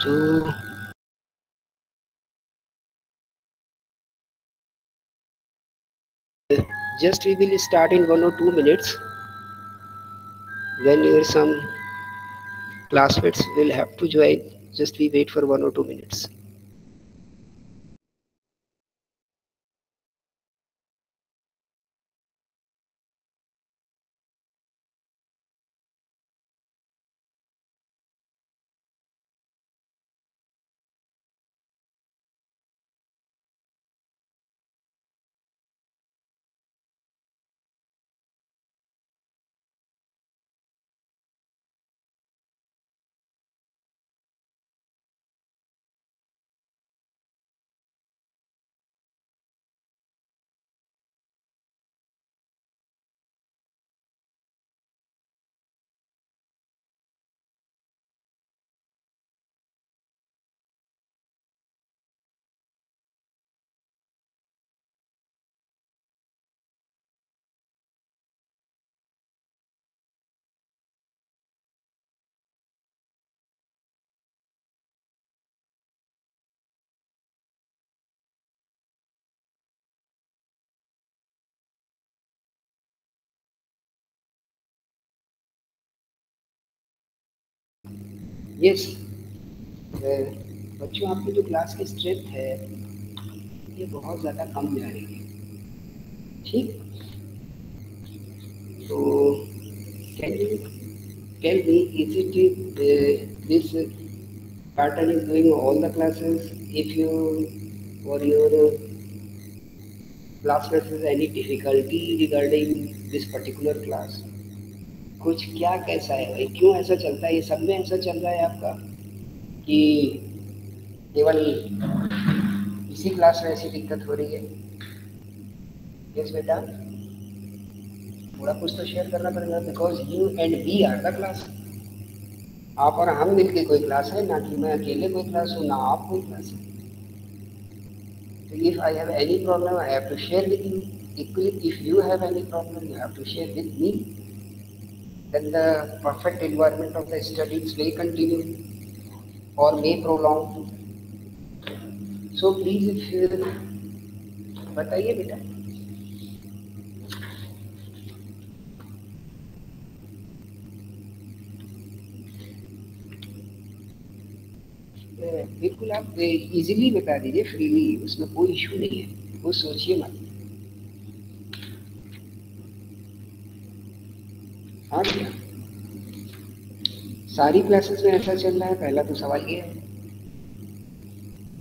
So just we will start in 1 or 2 minutes. When your some classmates will have to join, just we wait for 1 or 2 minutes. Yes, बच्चों आपकी जो class की strength है ये बहुत ज़्यादा कम जा रही है, ठीक? तो can you tell me, is it this pattern is doing all the classes? If you or your classmates has any difficulty regarding this particular class, कुछ क्या कैसा है भाई, क्यों ऐसा चलता है? ये सब में ऐसा चल रहा है आपका कि केवल इसी क्लास में ऐसी दिक्कत हो रही है? यस बेटा, थोड़ा कुछ तो शेयर करना पड़ेगा, because you and we are the class. आप और हम मिलके कोई क्लास है ना, कि मैं अकेले कोई क्लास हूँ ना आप कोई क्लास है। So if I have any problem, I have to share with you. Equally, if you have any problem, you have to share with me. Then the perfect environment of the studies may continue or may prolong. So please, if you बताइए बेटा। बिल्कुल आप easily बता दीजिए, freely, उसमें कोई issue नहीं है, वो सोचिए मत। हाँ भैया, सारी क्लासेस में ऐसा चल रहा है? पहला तो सवाल ये है।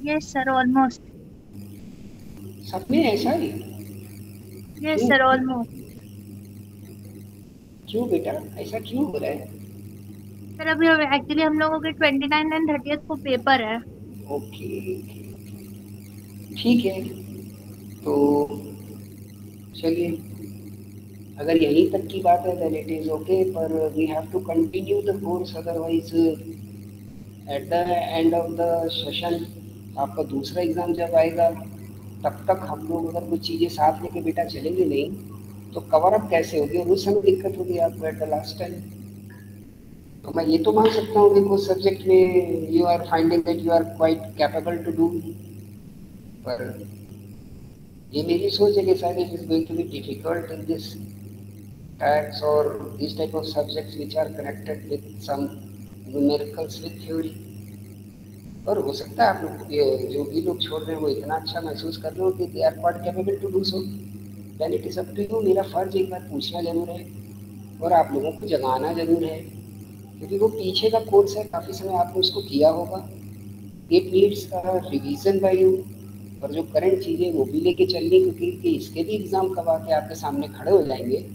Yes, sir, almost. सब में ऐसा ही? Yes, क्यों? sir, almost. क्यों बेटा, ऐसा क्यों हो रहा है? सर अभी एक्चुअली हम लोगों के 29 एंड 30th को पेपर है। ओके, ठीक है, तो चलिए, अगर यहीं तक की बात है देन इट इज ओके, पर we have to continue the course, otherwise at the end of the session आपका दूसरा एग्जाम जब आएगा तब तक हम लोग अगर कुछ चीज़ें साथ लेके बेटा चलेंगे नहीं तो कवर अप कैसे होगी, और उस समय दिक्कत होगी आपको एट द लास्ट टाइम। तो मैं ये तो मान सकता हूँ कि कुछ सब्जेक्ट में you are finding that you are quite capable to do, पर ये मेरी सोच है कि शायद it is going to be difficult in this tax or these type of subjects which are connected with some numericals with theory। और हो सकता है आप लोग जो भी लोग छोड़ रहे हैं वो इतना अच्छा महसूस कर रहे हो कि they are quite capable to do so, then it is up to you. मेरा फर्ज एक बार पूछना जरूर है और आप लोगों को जगाना जरूर है, क्योंकि वो पीछे का कोर्स है, काफ़ी समय आपने उसको किया होगा, it needs revision by you. और जो करंट चीज़ें वो भी लेके चलनी, क्योंकि कि इसके भी एग्ज़ाम कब आके आपके सामने खड़े हो जाएंगे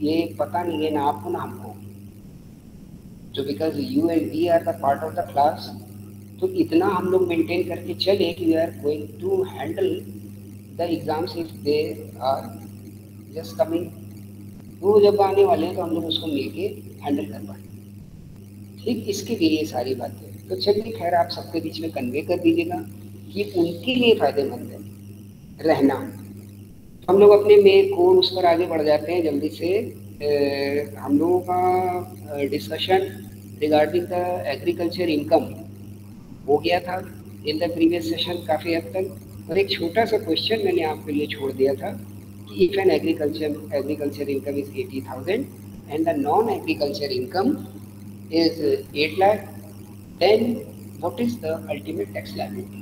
ये पता नहीं है ना आपको ना हमको। तो because you and we are the part of the class, तो इतना हम लोग मेंटेन करके चले कि we are going to handle the exams if they are just coming. वो जब आने वाले हैं तो हम लोग उसको मिलके हैंडल कर पाएंगे, ठीक? इसके लिए ये सारी बातें तो चलिए, खैर आप सबके बीच में कन्वे कर दीजिएगा कि उनके लिए फायदेमंद है रहना। तो हम लोग अपने मेन कोर्स पर आगे बढ़ जाते हैं जल्दी से। हम लोगों का discussion regarding the agriculture income. हो गया था इन द प्रीवियस सेशन काफ़ी हद तक। और एक छोटा सा क्वेश्चन मैंने आपके लिए छोड़ दिया था कि if an agriculture income is 80,000 and the non agriculture income is 8 lakh, then what is the ultimate tax liability?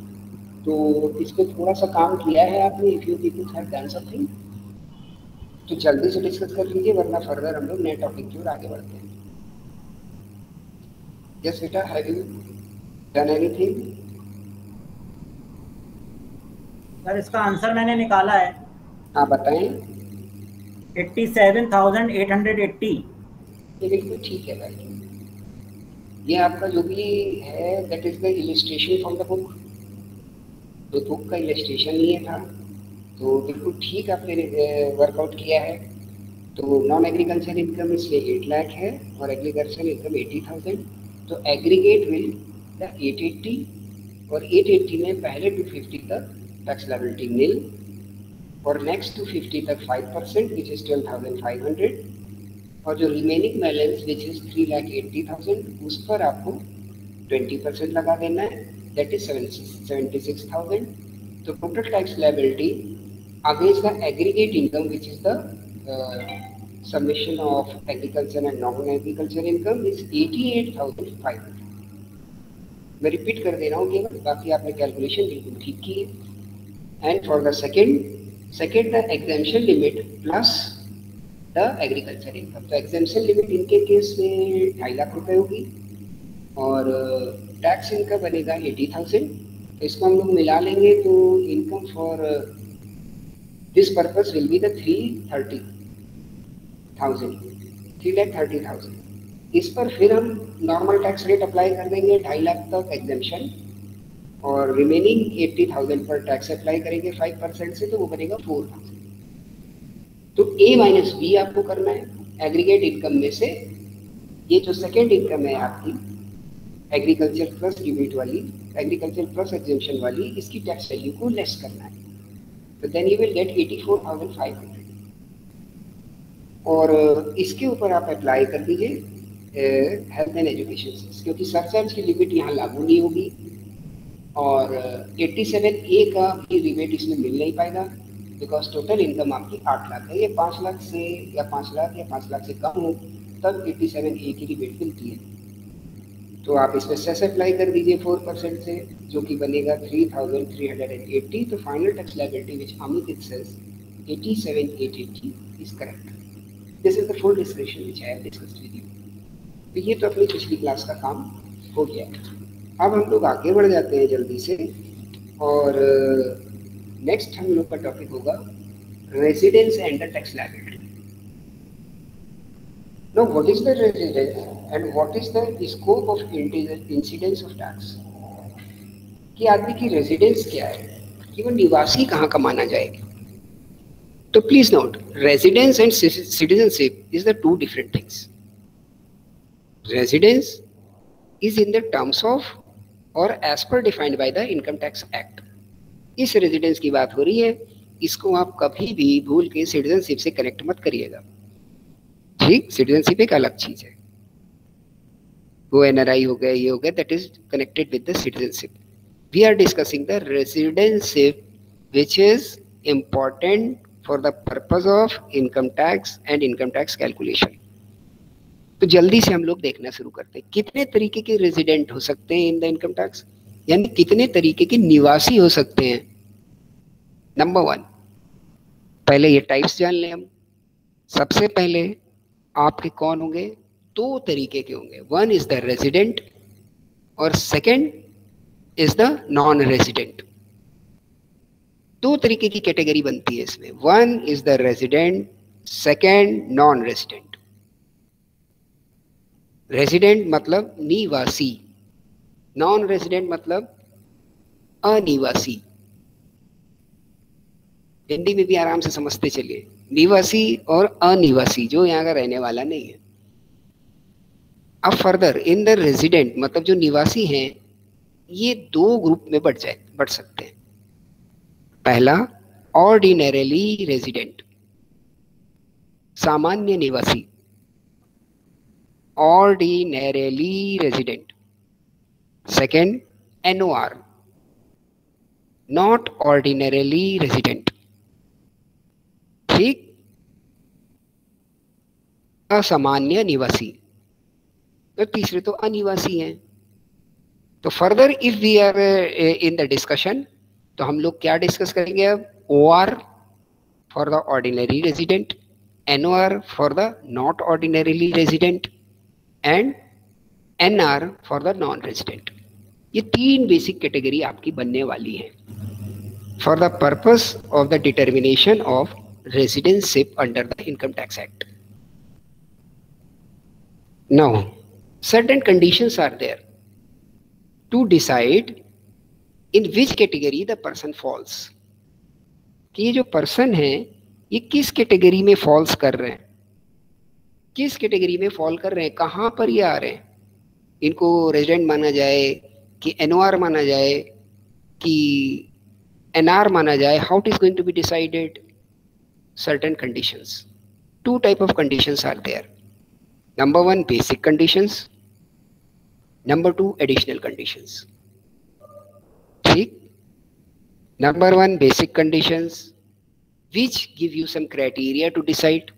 तो इस पे थोड़ा सा काम किया है आपने, if you people have done something, तो जल्दी से डिस्कस कर लीजिए वरना फर्दर हम लोग नए टॉपिक की ओर आगे बढ़ते हैं। यस बेटा, have you done anything? Sir इसका आंसर मैंने निकाला है। हाँ बताएं। 87,880। ये बिल्कुल ठीक है भाई, ये आपका जो भी है that is the illustration from the book, तो बुक का इलिस्ट्रेशन ये था, तो बिल्कुल ठीक आपने वर्कआउट किया है। तो नॉन एग्रीकल्चर इनकम इसलिए 8 लाख है और एग्रीकल्चर इनकम 80,000, तो एग्रीगेट विल द 880 और 880 में पहले 250 तक टैक्स लायबिलिटी नील और नेक्स्ट 250 तक 5% विच इज 12,500 और जो रिमेनिंग बैलेंस विच इज 3,80,000 उस पर आपको 20% लगा देना है, दैट इज 76,000। तो total tax liability against the aggregate income which is the summation of agriculture and non-agriculture income is 88,500। मैं रिपीट कर दे रहा हूँ केवल, बाकी आपने कैलकुलेशन बिल्कुल ठीक की है। And for the second the exemption limit plus the agriculture income, तो एग्जेम्पशन लिमिट इनके केस में 2.5 लाख रुपए होगी और टैक्स इनका बनेगा 80,000, तो इसको हम लोग मिला लेंगे तो income for this purpose will be the 3,30,000। इस पर फिर हम नॉर्मल टैक्स रेट अप्लाई कर देंगे 2.5 लाख तक एग्जेम्पशन और रिमेनिंग 80,000 पर टैक्स अप्लाई करेंगे 5% से, तो वो बनेगा 4,000। तो A माइनस बी आपको करना है एग्रीगेट इनकम में से। ये जो सेकेंड इनकम है आपकी एग्रीकल्चर प्लस रिबेट वाली, एग्रीकल्चर प्लस एग्जेम्पशन वाली, इसकी टैक्स वैल्यू को लेस करना है, तो देन यू विल गेट 84,500 और इसके ऊपर आप अप्लाई कर दीजिए हेल्थ एंड एजुकेशन, क्योंकि सरचार्ज की लिमिट यहाँ लागू नहीं होगी और 87A का भी रिबेट इसमें मिल नहीं पाएगा बिकॉज टोटल इनकम आपकी 8 लाख है। ये 5 लाख से या 5 लाख या 5 लाख से कम हो तब 87A की रिबेट मिलती है। तो आप इसमें सेस अप्लाई कर दीजिए 4% से, जो कि बनेगा 3,380। तो final tax liability which Amit it says 87,880 is correct. This is the full discussion which I have discussed with you. तो ये तो अपनी पिछली क्लास का काम हो गया। अब हम लोग आगे बढ़ जाते हैं जल्दी से और नेक्स्ट हम लोग का टॉपिक होगा residence and the tax liability. Now, what is the residence and what is the scope of incidence of tax? कि आदमी की रेजिडेंस क्या है, कि वो निवासी कहाँ का माना जाएगा। तो please note, residence and citizenship is the two different things. Residence is in the terms of और as per defined by the income tax act. इस रेजिडेंस की बात हो रही है, इसको आप कभी भी भूल के सिटीजनशिप से कनेक्ट मत करिएगा, ठीक। सिटीजनशिप एक अलग चीज है, वो एनआरआई हो गया, ये हो गया, that is connected with the citizenship. We are discussing the residentship which is important for the purpose of income tax and income tax calculation. तो जल्दी से हम लोग देखना शुरू करते हैं कितने तरीके के रेजिडेंट हो सकते हैं इन द इनकम टैक्स, यानी कितने तरीके के निवासी हो सकते हैं। नंबर 1, पहले ये टाइप्स जान लें हम। सबसे पहले आपके कौन होंगे, 2 तरीके के होंगे, 1 इज द रेजिडेंट और second is the non resident. 2 तरीके की कैटेगरी बनती है इसमें, 1 is the resident, second non resident. Resident मतलब निवासी, नॉन रेजिडेंट मतलब अनिवासी। हिंदी में भी आराम से समझते चलिए, निवासी और अनिवासी, जो यहाँ का रहने वाला नहीं है। अब फर्दर इन द रेजिडेंट मतलब जो निवासी हैं, ये 2 ग्रुप में बढ़ सकते हैं। पहला ऑर्डिनरीली रेजिडेंट, सामान्य निवासी, ordinarily resident. Second NOR, not ordinarily resident, ठीक, असामान्य निवासी, तो तीसरे तो अनिवासी हैं। तो further if we are in the discussion, तो हम लोग क्या डिस्कस करेंगे अब? OR for the ordinary resident, NOR for the not ordinarily resident and NR for the non resident. ये तीन बेसिक कैटेगरी आपकी बनने वाली है for the purpose of the determination of residentship under the income tax act. Now, certain conditions are there to decide in which category the person falls. कि ये जो person है ये किस कैटेगरी में फॉल्स कर रहे हैं, किस कैटेगरी में फॉल कर रहे हैं, कहाँ पर ये आ रहे हैं, इनको रेजिडेंट माना जाए कि NOR माना जाए कि NR माना जाए, how it is going to be decided? Certain conditions, two type of conditions are there. Number one, basic conditions. Number two, additional conditions. ठीक, number one, basic conditions which give you some criteria to decide.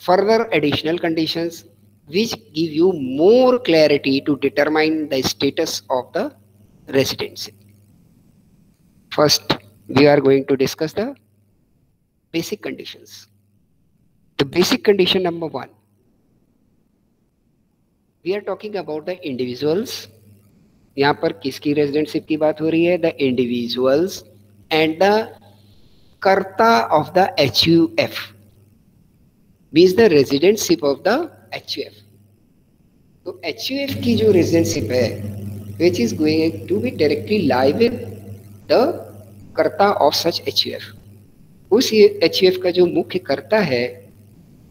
Further, additional conditions which give you more clarity to determine the status of the residency. First, we are going to discuss the basic conditions. The basic condition number one, we are talking about the individuals. यहाँ पर किसकी रेजिडेंशिप की बात हो रही है? The individuals and the karta of the HUF, means the residentship of the HUF। तो HUF की जो रेजिडेंशिप है which is going to be directly lie with the karta of such HUF। उस HUF का जो मुख्य कर्ता है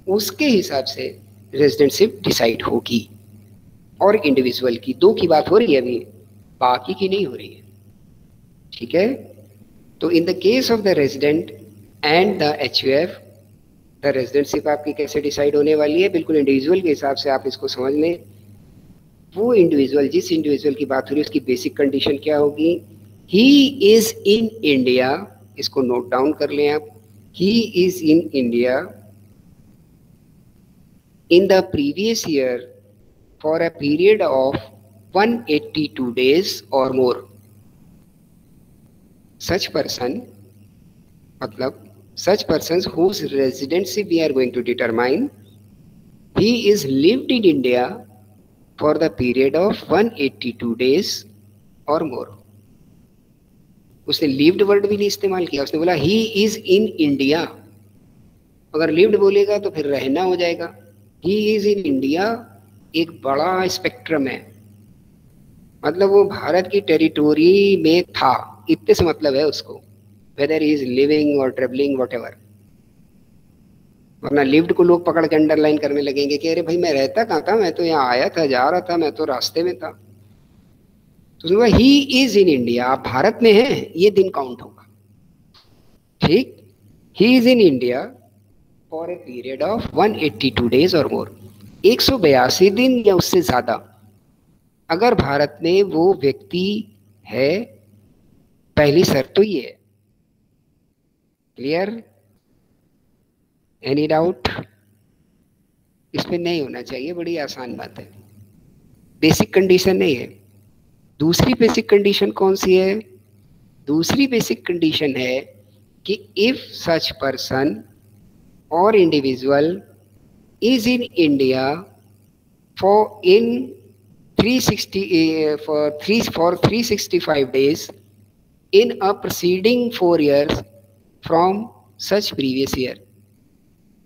उसके हिसाब से रेजिडेंशिप डिसाइड होगी। और इंडिविजुअल की, दो की बात हो रही है अभी, बाकी की नहीं हो रही है, ठीक है। तो in the case of the resident and the HUF, the residentship आपकी कैसे डिसाइड होने वाली है? बिल्कुल इंडिविजुअल के हिसाब से आप इसको समझ लें। वो इंडिविजुअल, जिस इंडिविजुअल की बात हो रही है उसकी बेसिक कंडीशन क्या होगी? ही इज इन इंडिया, इसको नोट डाउन कर लें आप, ही is in India in the previous year for a period of 182 days or more. Such person, मतलब such persons whose residency we are going to determine, he is lived in India for the period of 182 days or more. उसने lived word भी नहीं इस्तेमाल किया, उसने बोला he is in India। अगर lived बोलेगा तो फिर रहना हो जाएगा। he is in India एक बड़ा स्पेक्ट्रम है, मतलब वो भारत की टेरिटोरी में था, इतने से मतलब है उसको, वेदर ही इज लिविंग और ट्रेवलिंग वॉट एवर। वरना लिव्ड को लोग पकड़ के अंडरलाइन करने लगेंगे कि अरे भाई मैं रहता कहाँ था, मैं तो यहाँ आया था, जा रहा था, मैं तो रास्ते में था। तो ही इज इन इंडिया, आप भारत में हैं, ये दिन काउंट होगा, ठीक। ही is in India for a period of 182 days और मोर, 182 दिन या उससे ज्यादा अगर भारत में वो व्यक्ति है। पहली शर्त तो ये है, क्लियर? Any doubt? इसमें नहीं होना चाहिए, बड़ी आसान बात है, बेसिक कंडीशन नहीं है। दूसरी बेसिक कंडीशन कौन सी है? दूसरी बेसिक कंडीशन है कि इफ सच पर्सन और individual is in India for 365 days in a preceding 4 years from such previous year,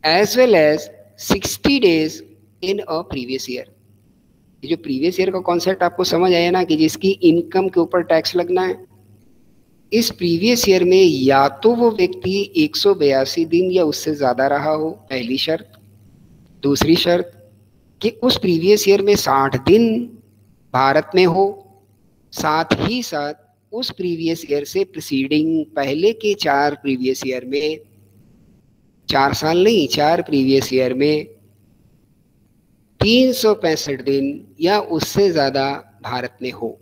as well as 60 days in a previous year। ये जो प्रीवियस ईयर का concept आपको समझ आया ना, कि जिसकी इनकम के ऊपर टैक्स लगना है, इस प्रीवियस ईयर में या तो वो व्यक्ति 182 दिन या उससे ज्यादा रहा हो, पहली शर्त। दूसरी शर्त कि उस प्रीवियस ईयर में 60 दिन भारत में हो, साथ ही साथ उस प्रीवियस ईयर से प्रीसीडिंग पहले के 4 प्रीवियस ईयर में, 4 साल नहीं, 4 प्रीवियस ईयर में 365 दिन या उससे ज़्यादा भारत में हो।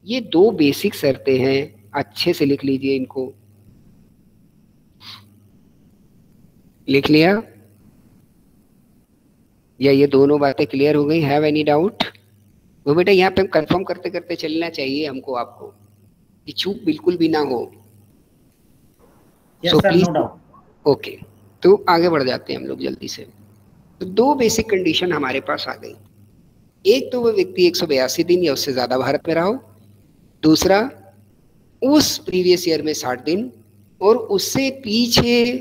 ये दो बेसिक शर्तें हैं, अच्छे से लिख लीजिए इनको। लिख लिया या ये दोनों बातें क्लियर हो गई? Have any doubt? वो बेटा यहाँ पे हम कंफर्म करते करते चलना चाहिए हमको, आपको, कि चूक बिल्कुल भी ना हो। Yes so sir, please, no doubt. Okay, तो आगे बढ़ जाते हैं हम लोग जल्दी से। तो दो बेसिक कंडीशन हमारे पास आ गई। एक तो वो व्यक्ति 182 दिन या उससे ज्यादा भारत में रहा हो, दूसरा उस प्रीवियस ईयर में 60 दिन, और उससे पीछे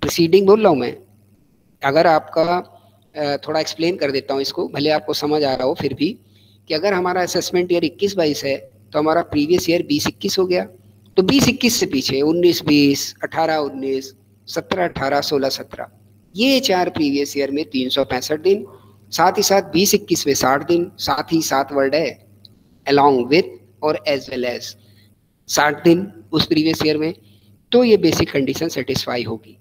प्रीसीडिंग बोल रहा हूं मैं, अगर आपका थोड़ा एक्सप्लेन कर देता हूं इसको, भले आपको समझ आ रहा हो फिर भी, कि अगर हमारा असेसमेंट ईयर 21-22 है तो हमारा प्रीवियस ईयर 20-21 हो गया, तो 20-21 से पीछे 19-20, 18-19, 17-18, 16-17, ये चार प्रीवियस ईयर में 365 दिन, साथ ही साथ 20-21 में 60 दिन, साथ ही साथ वर्ड है along with और एज वेल एज 60 दिन उस प्रीवियस ईयर में, तो ये बेसिक कंडीशन सेटिस्फाई होगी।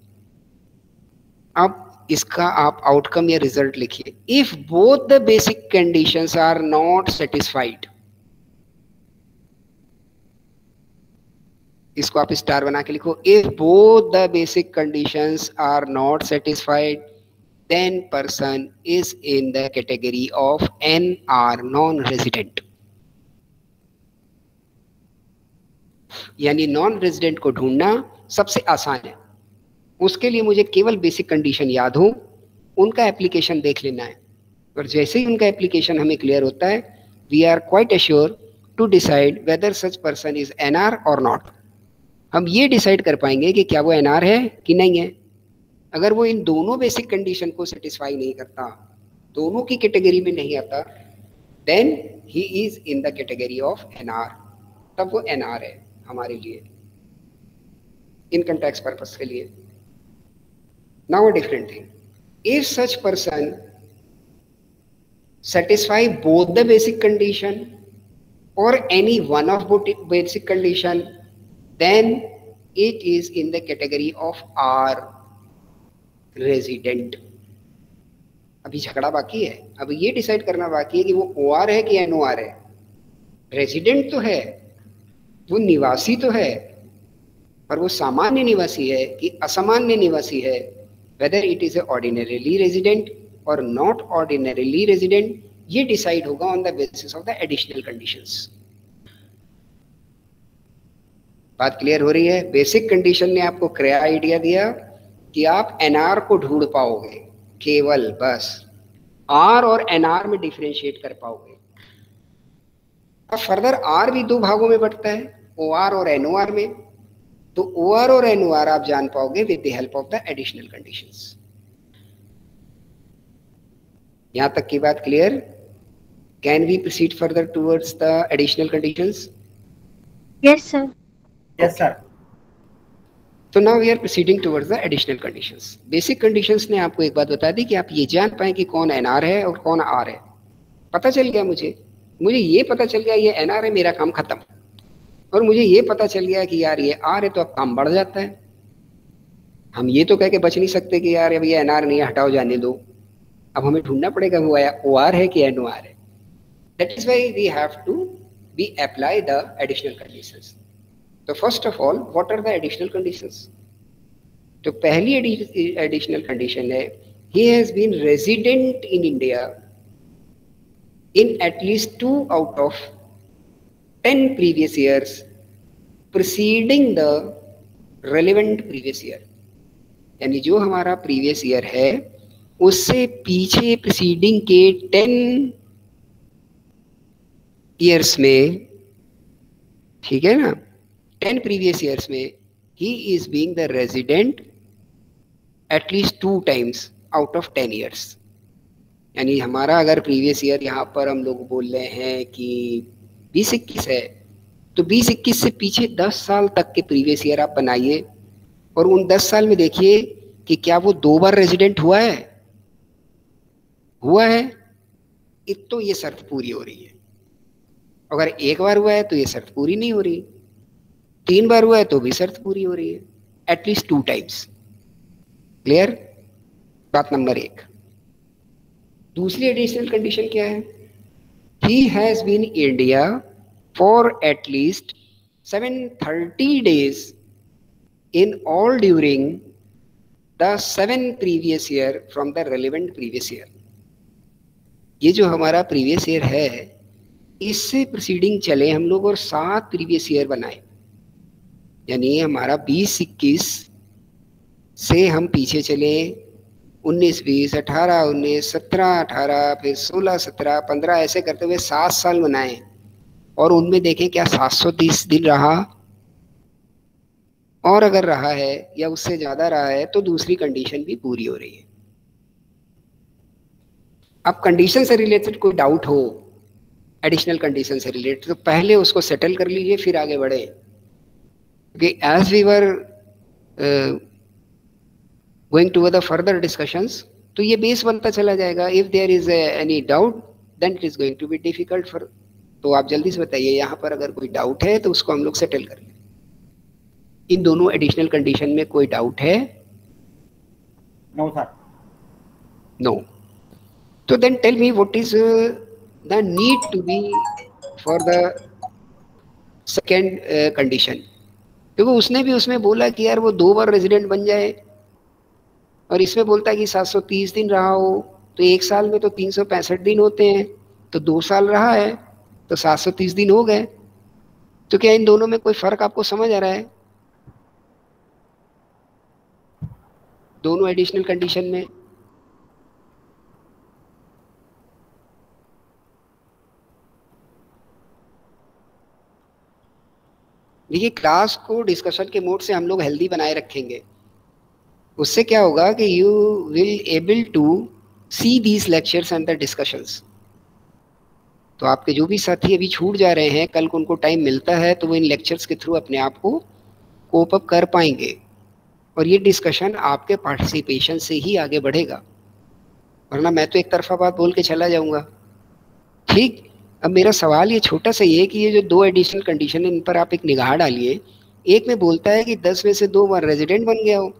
अब इसका आप आउटकम या रिजल्ट लिखिए। If both the basic conditions are not satisfied, इसको आप स्टार बना के लिखो। If both the basic conditions are not satisfied, then person is in the category of NR, non-resident। यानी नॉन रेजिडेंट को ढूंढना सबसे आसान है। उसके लिए मुझे केवल बेसिक कंडीशन याद हो, उनका एप्लीकेशन देख लेना है, और जैसे ही उनका एप्लीकेशन हमें क्लियर होता है, we are quite assure to decide whether such person is NR or not. हम ये डिसाइड कर पाएंगे कि क्या वो एनआर है कि नहीं है। अगर वो इन दोनों बेसिक कंडीशन को सेटिस्फाई नहीं करता, दोनों की कैटेगरी में नहीं आता, then he is in the category of NR, तब वो एनआर है हमारे लिए, इनकम टैक्स पर्पस के लिए। Now a different thing, if such person satisfy both the basic condition or any one of basic condition, then it is in the category of R, resident। अभी झगड़ा बाकी है, अब ये डिसाइड करना बाकी है कि वो OR है कि NOR है। रेजिडेंट तो है, वो निवासी तो है, पर वो सामान्य निवासी है कि असामान्य निवासी है, whether it is a ordinarily resident और नॉट ऑर्डिनरीली रेजिडेंट, ये डिसाइड होगा on the basis of the additional conditions. बात क्लियर हो रही है? बेसिक कंडीशन ने आपको क्या आइडिया दिया कि आप एनआर को ढूंढ पाओगे, केवल बस आर और एनआर में डिफरेंशिएट कर पाओगे। अब फर्दर आर भी दो भागों में बंटता है, ओआर और एनओआर में, तो ओआर और एनओआर आप जान पाओगे with the help of the additional conditions. यहां तक की बात clear? Can we proceed further towards the additional conditions? Yes sir. Yes sir. तो now we are proceeding towards the additional conditions. Basic conditions ने आपको एक बात बता दी कि आप ये जान पाए कि कौन एनआर है और कौन आर है। पता चल गया मुझे ये पता चल गया ये एनआर है, मेरा काम खत्म। और मुझे ये पता चल गया कि यार ये आर है, तो अब काम बढ़ जाता है। हम ये तो कह के बच नहीं सकते कि यार अब ये एनआर नहीं है, हटाओ जाने दो। अब हमें ढूंढना पड़ेगा वो ओआर है कि एनओआर है। That is why we have to be apply the additional conditions. तो first of all, what are the additional conditions? तो पहली एडिशनल कंडीशन है, he has been resident in India in at least 2 out of 10 previous years preceding the relevant previous year। यानी जो हमारा previous year है उससे पीछे preceding के 10 years में, ठीक है ना, 10 previous years में he is being the resident at least 2 times out of 10 years। यानी हमारा अगर प्रीवियस ईयर यहाँ पर हम लोग बोल रहे हैं कि 20-21 है, तो 20-21 से पीछे 10 साल तक के प्रीवियस ईयर आप बनाइए, और उन 10 साल में देखिए कि क्या वो 2 बार रेजिडेंट हुआ है। तो ये शर्त पूरी हो रही है। अगर 1 बार हुआ है तो ये शर्त पूरी नहीं हो रही, 3 बार हुआ है तो भी शर्त पूरी हो रही है, एटलीस्ट 2 टाइम्स। क्लियर? बात नंबर 1। दूसरी एडिशनल कंडीशन क्या है? He has been India for at least 730 days in all during the 7 previous year from the relevant previous year. ये जो हमारा प्रीवियस ईयर है, इससे प्रोसीडिंग चले हम लोग और 7 प्रीवियस ईयर बनाए, यानी हमारा 20-21 से हम पीछे चले 19-20, 18-19, 17-18, फिर 16-17, 15, ऐसे करते हुए 7 साल बनाए और उनमें देखें क्या 730 दिन रहा, और अगर रहा है या उससे ज्यादा रहा है तो दूसरी कंडीशन भी पूरी हो रही है। अब कंडीशन से रिलेटेड कोई डाउट हो, एडिशनल कंडीशन से रिलेटेड, तो पहले उसको सेटल कर लीजिए फिर आगे बढ़े, क्योंकि as we were going to the further discussions तो ये बेस बनता चला जाएगा। If there is any doubt then it is going to be difficult for, तो आप जल्दी से बताइए यहाँ पर अगर कोई डाउट है तो उसको हम लोग सेटल कर लें। इन दोनों एडिशनल कंडीशन में कोई डाउट है? No sir. नो। तो then tell me what is the need to be for the second condition, क्योंकि उसने भी उसमें बोला कि यार वो 2 बार रेजिडेंट बन जाए, और इसमें बोलता है कि 730 दिन रहा हो, तो 1 साल में तो 365 दिन होते हैं, तो 2 साल रहा है तो 730 दिन हो गए। तो क्या इन दोनों में कोई फर्क आपको समझ आ रहा है, दोनों एडिशनल कंडीशन में? देखिए, क्लास को डिस्कशन के मोड से हम लोग हेल्दी बनाए रखेंगे, उससे क्या होगा कि you will able to see these lectures and the discussions. तो आपके जो भी साथी अभी छूट जा रहे हैं, कल को उनको टाइम मिलता है तो वो इन लेक्चर्स के थ्रू अपने आप को कोप अप कर पाएंगे, और ये डिस्कशन आपके पार्टिसिपेशन से ही आगे बढ़ेगा, वरना मैं तो एक तरफा बात बोल के चला जाऊंगा। ठीक। अब मेरा सवाल ये छोटा सा ये है कि ये जो 2 एडिशनल कंडीशन है इन पर आप एक निगाह डालिए। एक में बोलता है कि 10 में से 2 बार रेजिडेंट बन गया हो,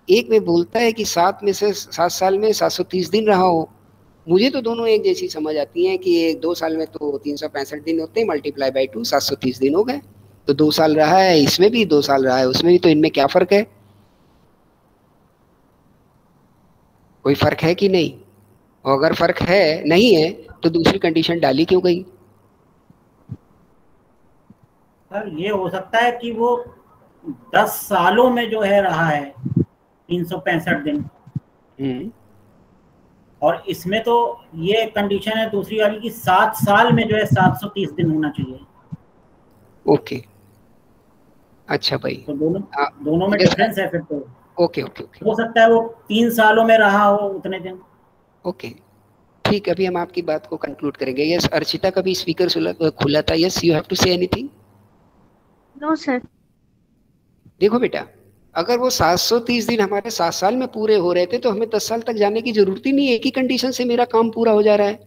एक में बोलता है कि 7 में से 7 साल में 730 दिन रहा हो। मुझे तो दोनों एक जैसी समझ आती हैं कि 2 साल में तो 365 दिन होते हैं, मल्टीप्लाई बाई 2 730 दिन हो गए, तो 2 साल रहा है इसमें भी, 2 साल रहा है उसमें भी, तो इनमें क्या फर्क है? कोई फर्क है कि नहीं? और अगर फर्क है नहीं है तो दूसरी कंडीशन डाली क्यों गई? सर ये हो सकता है कि वो 10 सालों में जो है रहा है 365 दिन, और इसमें तो ये कंडीशन है दूसरी वाली की 7 साल में जो है 730 दिन होना चाहिए। ओके, अच्छा भाई, तो दोनों में डिफरेंस है फिर तो। ओके ओके ओके, हो सकता है वो 3 सालों में रहा हो उतने दिन। ओके ठीक, अभी हम आपकी बात को कंक्लूड करेंगे। यस, अर्चिता का भी स्पीकर खुला था। Yes, you have to say anything? No sir. देखो बेटा, अगर वो 730 दिन हमारे 7 साल में पूरे हो रहे थे तो हमें 10 साल तक जाने की जरूरत ही नहीं है, एक ही कंडीशन से मेरा काम पूरा हो जा रहा है।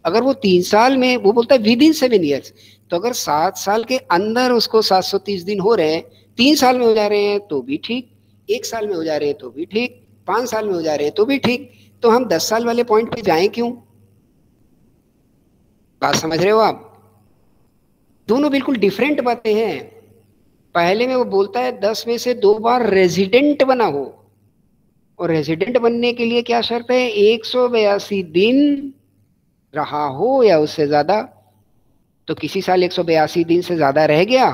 अगर वो 3 साल में, वो बोलता है विद इन 7 ईयर्स, तो अगर 7 साल के अंदर उसको 730 दिन हो रहे हैं, 3 साल में हो जा रहे हैं तो भी ठीक, 1 साल में हो जा रहे हैं तो भी ठीक, 5 साल में हो जा रहे हैं तो भी ठीक, तो हम 10 साल वाले पॉइंट पे जाएं क्यों? बात समझ रहे हो आप? दोनों बिल्कुल डिफरेंट बातें हैं। पहले में वो बोलता है 10 में से 2 बार रेजिडेंट बना हो, और रेजिडेंट बनने के लिए क्या शर्त है? 182 दिन रहा हो या उससे ज्यादा। तो किसी साल 182 दिन से ज्यादा रह गया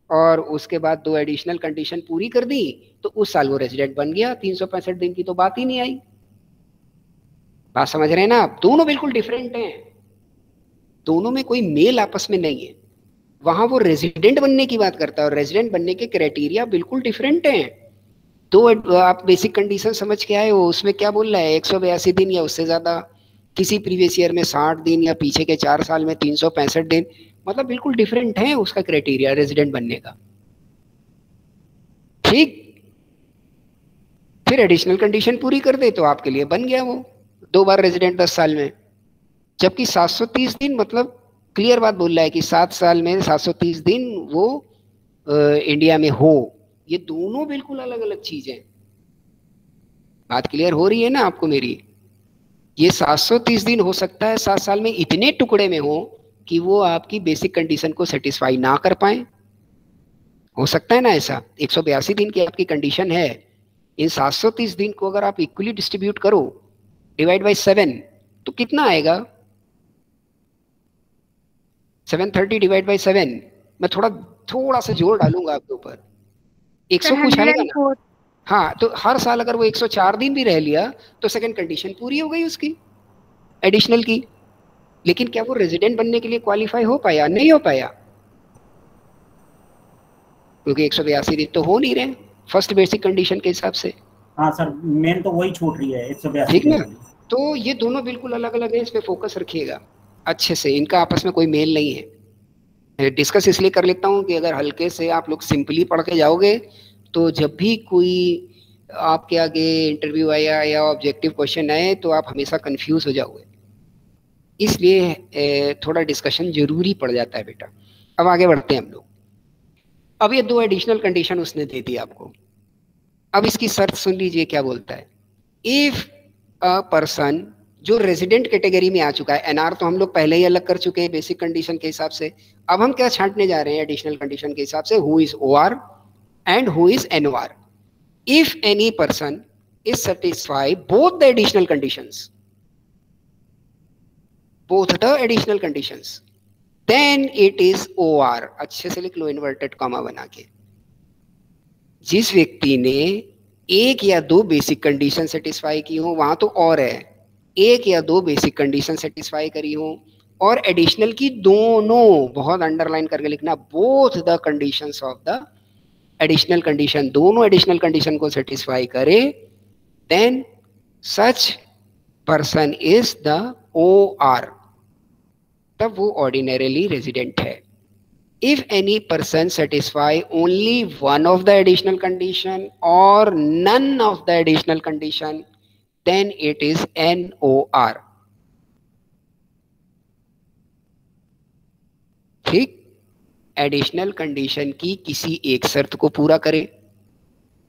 और उसके बाद 2 एडिशनल कंडीशन पूरी कर दी तो उस साल वो रेजिडेंट बन गया। 365 दिन की तो बात ही नहीं आई। बात समझ रहे हैं ना आप? दोनों बिल्कुल डिफरेंट हैं, दोनों में कोई मेल आपस में नहीं है। वहां वो रेजिडेंट बनने की बात करता है और रेजिडेंट बनने के क्राइटेरिया बिल्कुल डिफरेंट हैं। तो आप बेसिक कंडीशन समझ के आए हो, उसमें क्या बोल रहा है? 182 दिन या उससे ज्यादा, किसी प्रीवियस ईयर में 60 दिन या पीछे के 4 साल में 365 दिन, मतलब बिल्कुल डिफरेंट है उसका क्राइटेरिया रेजिडेंट बनने का। ठीक, फिर एडिशनल कंडीशन पूरी कर दे तो आपके लिए बन गया वो 2 बार रेजिडेंट 10 साल में। जबकि 730 दिन मतलब क्लियर बात बोल रहा है कि 7 साल में 730 दिन वो इंडिया में हो। ये दोनों बिल्कुल अलग अलग चीजें। बात क्लियर हो रही है ना आपको मेरी? ये 730 दिन हो सकता है 7 साल में इतने टुकड़े में हो कि वो आपकी बेसिक कंडीशन को सेटिस्फाई ना कर पाए। हो सकता है ना ऐसा? 182 दिन की आपकी कंडीशन है, इन 730 दिन को अगर आप इक्वली डिस्ट्रीब्यूट करो डिवाइड बाय 7 तो कितना आएगा? 730 डिवाइड बाय 7, मैं थोड़ा सा जोर डालूंगा आपके ऊपर, 100 कुछ आएगा ना। 104। हाँ, तो हर साल अगर वो 104 दिन भी रह लिया तो सेकंड कंडीशन पूरी हो गई उसकी एडिशनल की। लेकिन क्या वो रेजिडेंट बनने के लिए क्वालिफाई हो पाया? नहीं हो पाया, क्योंकि 182 दिन तो हो नहीं रहे फर्स्ट बेसिक कंडीशन के हिसाब से। हाँ सर, मेन तो वही छूट रही है 182 ठीक दिन ना? वाली। तो ये दोनों बिल्कुल अलग अलग है, इस पे फोकस रखिएगा अच्छे से, इनका आपस में कोई मेल नहीं है। डिस्कस इसलिए कर लेता हूँ कि अगर हल्के से आप लोग सिंपली पढ़ के जाओगे तो जब भी कोई आपके आगे इंटरव्यू आया या ऑब्जेक्टिव क्वेश्चन आए तो आप हमेशा कंफ्यूज हो जाओगे, इसलिए थोड़ा डिस्कशन जरूरी पड़ जाता है बेटा। अब आगे बढ़ते हैं हम लोग। अब ये 2 एडिशनल कंडीशन उसने दे दी आपको। अब इसकी शर्त सुन लीजिए क्या बोलता है। इफ अ पर्सन जो रेजिडेंट कैटेगरी में आ चुका है, एनआर तो हम लोग पहले ही अलग कर चुके हैं बेसिक कंडीशन के हिसाब से, अब हम क्या छांटने जा रहे हैं एडिशनल कंडीशन के हिसाब से, who is OR and who is NOR. If any person is satisfy both the additional conditions, both the additional conditions, then it is OR। अच्छे से लिख लो इन्वर्टेड कॉमा बना के। जिस व्यक्ति ने 1 या 2 बेसिक कंडीशन सेटिस्फाई की हो, वहां तो और है, 1 या 2 बेसिक कंडीशन सेटिस्फाई करी हो और एडिशनल की दोनों, बहुत अंडरलाइन करके लिखना, both the conditions of the additional condition, दोनों एडिशनल कंडीशन को सेटिस्फाई करे, then such person is the OR, तब वो ऑर्डिनरीली रेजिडेंट है। If any person satisfy only one of the additional condition और none of the additional condition, then it is NOR। ठीक, additional condition की किसी एक शर्त को पूरा करे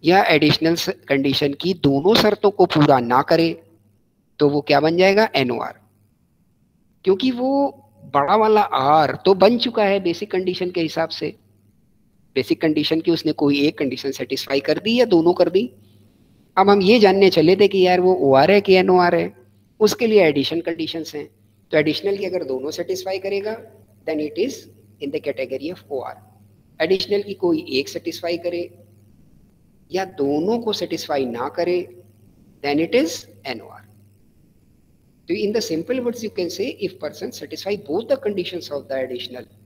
या एडिशनल कंडीशन की दोनों शर्तों को पूरा ना करे तो वो क्या बन जाएगा? NOR। क्योंकि वो बड़ा वाला R तो बन चुका है बेसिक कंडीशन के हिसाब से, बेसिक कंडीशन की उसने कोई एक कंडीशन सेटिस्फाई कर दी या दोनों कर दी। अब हम ये जानने चले थे कि यार वो OR है कि NOR है, उसके लिए एडिशन कंडीशंस हैं, तो एडिशनल की अगर दोनों सेटिस्फाई करेगा then it is in the category of OR। Additional की कोई एक सेटिस्फाई करे या दोनों को सेटिस्फाई ना करे then it is NOR। So in the simple words you can say if person satisfy both the conditions of the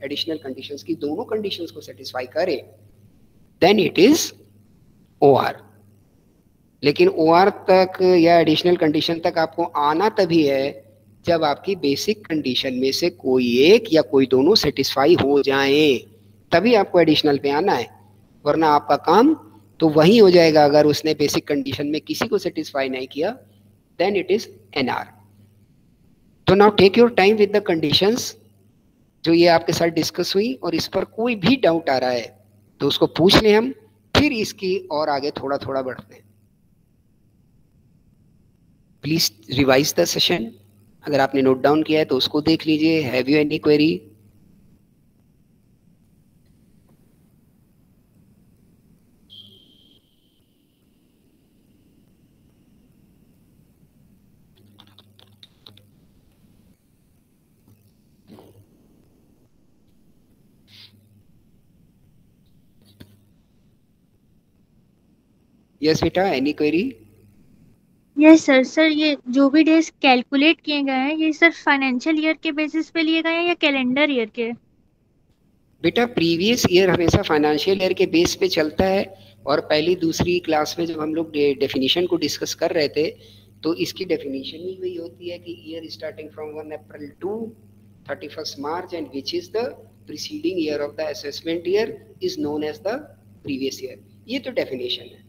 additional conditions की दोनों conditions को satisfy करे then it is OR। लेकिन OR तक या additional condition तक आपको आना तभी है जब आपकी basic condition में से कोई एक या कोई दोनों satisfy हो जाए, तभी आपको additional पे आना है, वरना आपका काम तो वही हो जाएगा। अगर उसने basic condition में किसी को satisfy नहीं किया then it is NR। तो now take your time with the conditions जो ये आपके साथ डिस्कस हुई, और इस पर कोई भी डाउट आ रहा है तो उसको पूछ लें हम, फिर इसकी और आगे थोड़ा थोड़ा बढ़ते हैं। प्लीज रिवाइज द सेशन, अगर आपने नोट डाउन किया है तो उसको देख लीजिए। Have you any query? Yes बेटा, any query? Yes sir. Sir ये जो भी डेज कैलकुलेट किए गए हैं ये सर फाइनेंशियल ईयर के बेसिस पे लिए गए हैं या कैलेंडर ईयर के? बेटा प्रीवियस ईयर हमेशा फाइनेंशियल ईयर के बेस पे चलता है, और पहली दूसरी क्लास में जब हम लोग डेफिनेशन को डिस्कस कर रहे थे तो इसकी डेफिनेशन ही वही होती है कि year starting from 1 April to 31 March and which is the preceding year of the assessment year is known as the previous year. ये तो डेफिनेशन है,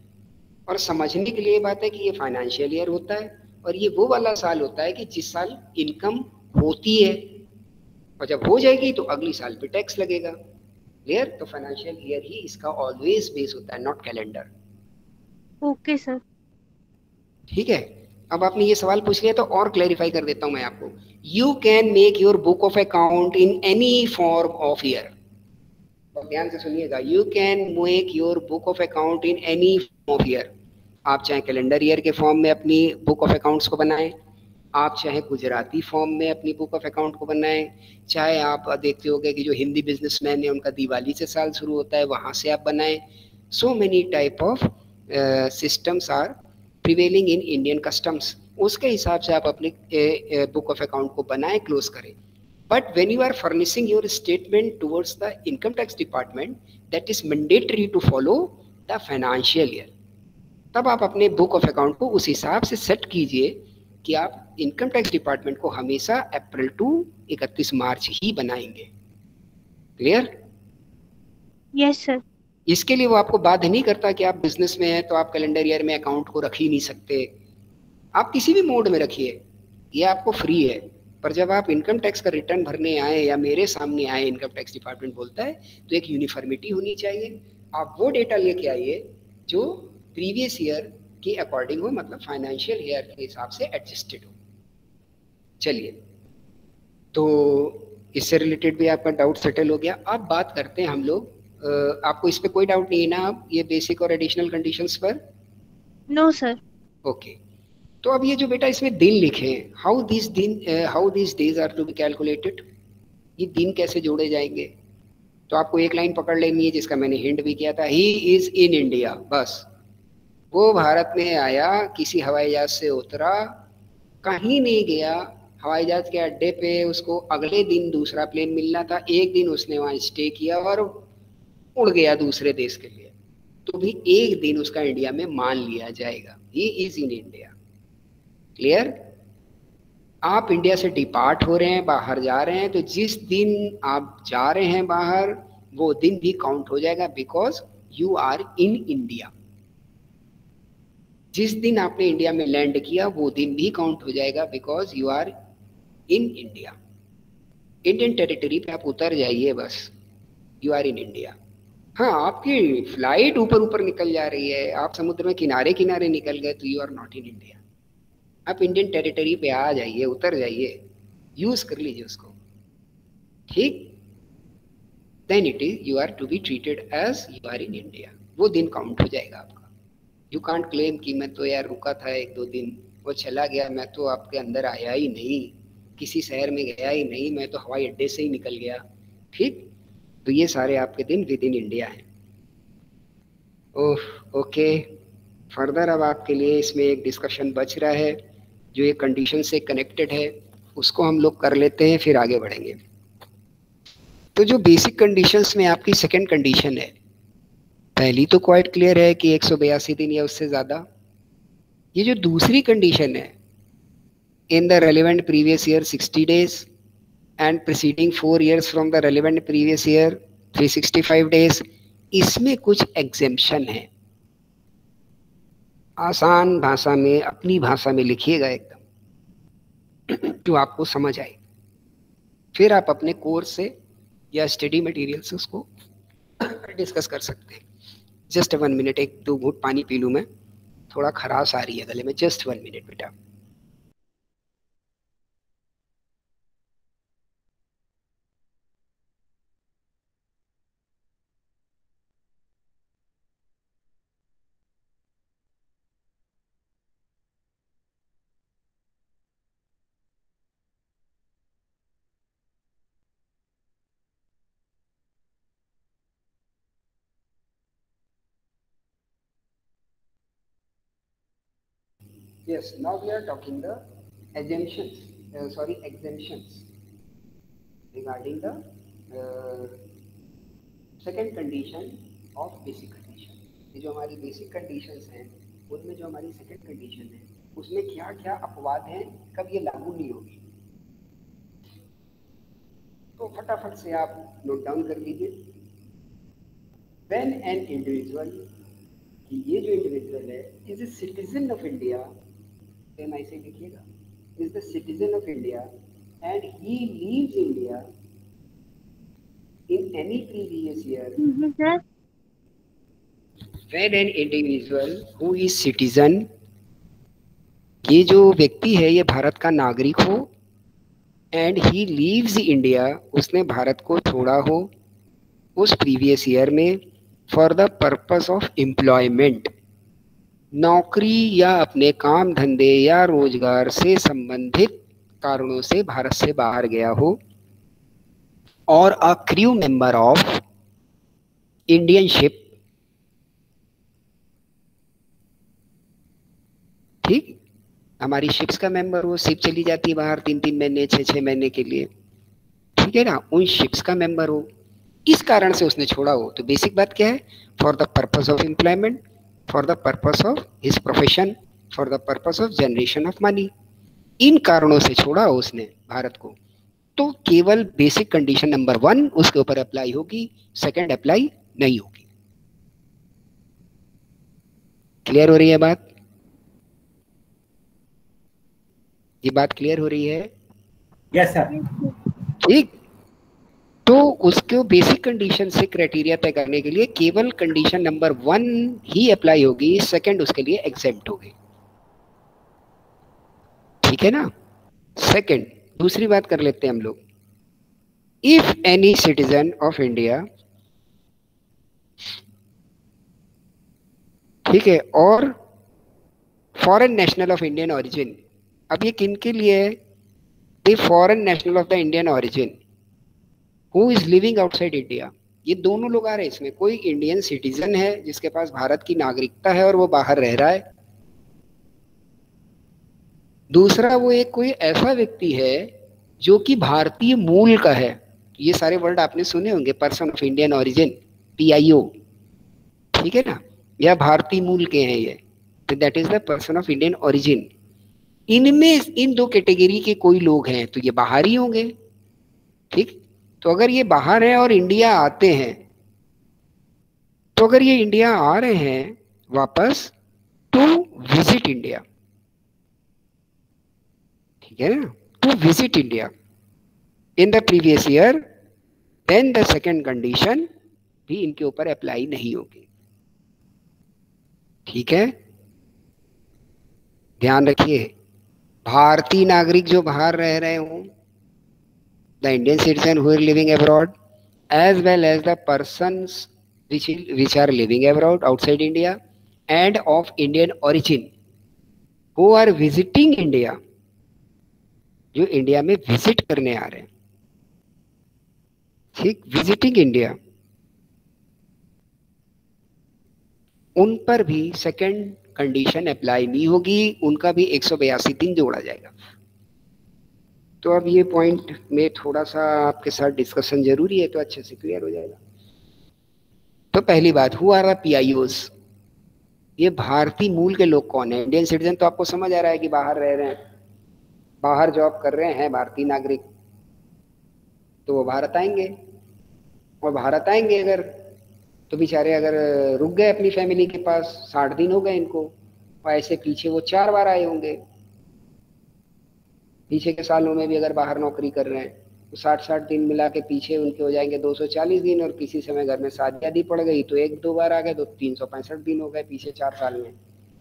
और समझने के लिए बात है कि ये फाइनेंशियल ईयर होता है और ये वो वाला साल होता है कि जिस साल इनकम होती है, और जब हो जाएगी तो अगली साल पे टैक्स लगेगा। क्लियर? तो फाइनेंशियल ईयर ही इसका ऑलवेज बेस होता है, नॉट कैलेंडर। Okay sir. ठीक है, अब आपने ये सवाल पूछ लिया तो और क्लैरिफाई कर देता हूं मैं आपको। You can make your book of account in any form of year. तो ध्यान से सुनिएगा, you can make your book of account in any form of year. आप चाहे कैलेंडर ईयर के फॉर्म में अपनी बुक ऑफ अकाउंट्स को बनाएं, आप चाहे गुजराती फॉर्म में अपनी बुक ऑफ अकाउंट को बनाएं, चाहे आप देखते होंगे कि जो हिंदी बिजनेसमैन है उनका दिवाली से साल शुरू होता है, वहाँ से आप बनाएं. So many type of systems are prevailing in Indian customs. उसके हिसाब से आप अपनी बुक ऑफ अकाउंट को बनाएं, क्लोज करें. But when you are furnishing your statement towards the income tax department, that is mandatory to follow the financial year. तब आप अपने बुक ऑफ अकाउंट को उस हिसाब से सेट कीजिए कि आप इनकम टैक्स डिपार्टमेंट को हमेशा अप्रैल टू 31 मार्च ही बनाएंगे. क्लियर? Yes sir. इसके लिए वो आपको बाध्य नहीं करता कि आप बिजनेस में हैं तो आप कैलेंडर ईयर में अकाउंट को रख ही नहीं सकते. आप किसी भी मोड में रखिए, ये आपको फ्री है. पर जब आप इनकम टैक्स का रिटर्न भरने आए या मेरे सामने आए, इनकम टैक्स डिपार्टमेंट बोलता है तो एक यूनिफॉर्मिटी होनी चाहिए. आप वो डेटा लेके आइए जो प्रीवियस ईयर के अकॉर्डिंग हो, मतलब फाइनेंशियल ईयर के हिसाब से एडजस्टेड हो. चलिए, तो इससे रिलेटेड भी आपका डाउट सेटल हो गया. अब बात करते हैं हम लोग, आपको इस पे कोई डाउट नहीं है ना, आप ये बेसिक और एडिशनल कंडीशंस पर? No sir. ओके. तो अब ये जो बेटा इसमें दिन लिखे हैं, how this days are to be calculated, ये दिन कैसे जोड़े जाएंगे? तो आपको एक लाइन पकड़ लेनी है जिसका मैंने हिंट भी किया था, ही इज इन इंडिया. बस वो भारत में आया, किसी हवाई जहाज से उतरा, कहीं नहीं गया, हवाई जहाज के अड्डे पे उसको अगले दिन दूसरा प्लेन मिलना था, एक दिन उसने वहाँ स्टे किया और उड़ गया दूसरे देश के लिए, तो भी एक दिन उसका इंडिया में मान लिया जाएगा. ही इज इन इंडिया. क्लियर? आप इंडिया से डिपार्ट हो रहे हैं, बाहर जा रहे हैं, तो जिस दिन आप जा रहे हैं बाहर वो दिन भी काउंट हो जाएगा, because you are in India. जिस दिन आपने इंडिया में लैंड किया वो दिन भी काउंट हो जाएगा, because you are in India. Indian territory पे आप उतर जाइए, बस यू आर इन इंडिया. हाँ, आपकी फ्लाइट ऊपर ऊपर निकल जा रही है, आप समुद्र में किनारे किनारे निकल गए, तो you are not in India. आप इंडियन टेरिटरी पे आ जाइए, उतर जाइए, यूज कर लीजिए उसको. ठीक? Then it is you are to be treated as you are in India. वो दिन काउंट हो जाएगा आपका. यू कांट क्लेम कि मैं तो यार रुका था 1-2 दिन, वो चला गया, मैं तो आपके अंदर आया ही नहीं, किसी शहर में गया ही नहीं, मैं तो हवाई अड्डे से ही निकल गया. ठीक? तो ये सारे आपके दिन विद इन इंडिया हैं. Oh okay. फर्दर अब आपके लिए इसमें एक डिस्कशन बच रहा है जो ये कंडीशन से कनेक्टेड है, उसको हम लोग कर लेते हैं, फिर आगे बढ़ेंगे. तो जो बेसिक कंडीशंस में आपकी सेकंड कंडीशन है, पहली तो क्वाइट क्लियर है कि 182 दिन या उससे ज़्यादा. ये जो दूसरी कंडीशन है, in the relevant previous year 60 days and preceding 4 years from the relevant previous year 365 days, इसमें कुछ एग्जेम्पशन है. आसान भाषा में, अपनी भाषा में लिखिएगा एकदम जो आपको समझ आए, फिर आप अपने कोर्स से या स्टडी मटेरियल से उसको डिस्कस कर सकते हैं. जस्ट 1 minute, 1-2 घूंट पानी पी लूँ मैं, थोड़ा खराश आ रही है गले में. जस्ट 1 minute बेटा. Yes, now we are talking the exemptions regarding the second condition of basic condition. ये जो हमारी बेसिक कंडीशंस हैं, उनमें जो हमारी सेकंड कंडीशन है, उसमें क्या क्या अपवाद हैं, कब ये लागू नहीं होगी. तो फटाफट से आप नोट डाउन कर लीजिए. When an individual, कि ये जो इंडिविजुअल है, is a citizen of India, ऐसे लिखिएगा, is the citizen of India and he leaves India in any previous year. When an individual who is citizen, ये जो व्यक्ति है ये भारत का नागरिक हो एंड ही लीव्स इंडिया, उसने भारत को छोड़ा हो उस प्रीवियस ईयर में for the purpose of employment, नौकरी या अपने काम धंधे या रोजगार से संबंधित कारणों से भारत से बाहर गया हो, और a crew member of Indian ship, ठीक, हमारी शिप्स का मेंबर हो, शिप चली जाती है बाहर 3-3 महीने 6-6 महीने के लिए, ठीक है ना, उन शिप्स का मेंबर हो, इस कारण से उसने छोड़ा हो। तो बेसिक बात क्या है, for the purpose of employment, for the purpose of his profession, for the purpose of generation of money, इन कारणों से छोड़ा हो उसने भारत को, तो केवल बेसिक कंडीशन नंबर 1 उसके ऊपर अप्लाई होगी, सेकंड अप्लाई नहीं होगी। क्लियर हो रही है बात? ये बात क्लियर हो रही है? Yes sir. ठीक, तो उसको बेसिक कंडीशन से क्राइटेरिया तय करने के लिए केवल कंडीशन नंबर 1 ही अप्लाई होगी, सेकंड उसके लिए एग्जेम्प्ट होगी, ठीक है ना। सेकंड, दूसरी बात कर लेते हैं हम लोग। If any citizen of India, ठीक है, और foreign national of Indian origin, अब ये किन के लिए है? The foreign national of the Indian origin who is living outside India, ये दोनों लोग आ रहे हैं इसमें। कोई इंडियन सिटीजन है जिसके पास भारत की नागरिकता है और वो बाहर रह रहा है, दूसरा वो एक कोई ऐसा व्यक्ति है जो कि भारतीय मूल का है, ये सारे वर्ड आपने सुने होंगे, person of Indian origin, PIO, ठीक है ना, या भारतीय मूल के हैं ये, तो that is the person of Indian origin. इनमें इन दो कैटेगरी के कोई लोग हैं तो ये बाहर ही होंगे, ठीक। तो अगर ये बाहर है और इंडिया आते हैं, तो अगर ये इंडिया आ रहे हैं वापस टू विजिट इंडिया, ठीक है ना, to visit India in the previous year, then the second condition भी इनके ऊपर अप्लाई नहीं होगी, ठीक है। ध्यान रखिए, भारतीय नागरिक जो बाहर रह रहे हों, the Indian citizen who are living abroad, as well as the persons which are living abroad outside India and of Indian origin who are visiting India, जो इंडिया में विजिट करने आ रहे हैं, ठीक, विजिटिंग इंडिया, उन पर भी सेकंड कंडीशन अप्लाई नहीं होगी, उनका भी 182 दिन जोड़ा जाएगा। तो अब ये पॉइंट में थोड़ा सा आपके साथ डिस्कशन जरूरी है, तो अच्छे से क्लियर हो जाएगा। तो पहली बात, हु आर द PIOs, ये भारतीय मूल के लोग कौन है? इंडियन सिटीजन तो आपको समझ आ रहा है कि बाहर रह रहे हैं, बाहर जॉब कर रहे हैं, भारतीय नागरिक, तो वो भारत आएंगे, और भारत आएंगे अगर, तो बेचारे अगर रुक गए अपनी फैमिली के पास, 60 दिन हो गए इनको, और ऐसे पीछे वो 4 बार आए होंगे, पीछे के सालों में भी अगर बाहर नौकरी कर रहे हैं, तो 60-60 दिन मिला के पीछे उनके हो जाएंगे 240 दिन, और किसी समय घर में शादी आदि पड़ गई तो 1-2 बार आ गए, तो 365 दिन हो गए पीछे 4 साल में,